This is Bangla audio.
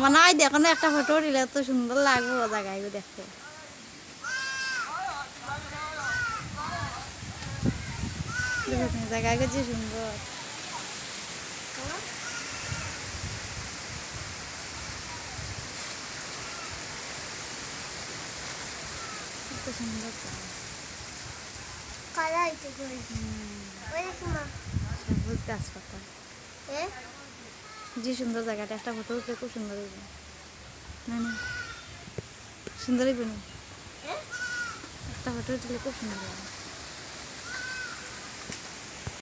মনে হয় দেখো না একটা ফটো দিলে এত সুন্দর লাগবে ও জায়গায় দেখতে জায়গায় যে সুন্দর কত সুন্দর সবুজ গাছপাতা যে সুন্দর জায়গাটা একটা ফটো উঠলে খুব সুন্দর হইবে না না সুন্দর হইবে না একটা ফটো উঠলে খুব সুন্দর লাগে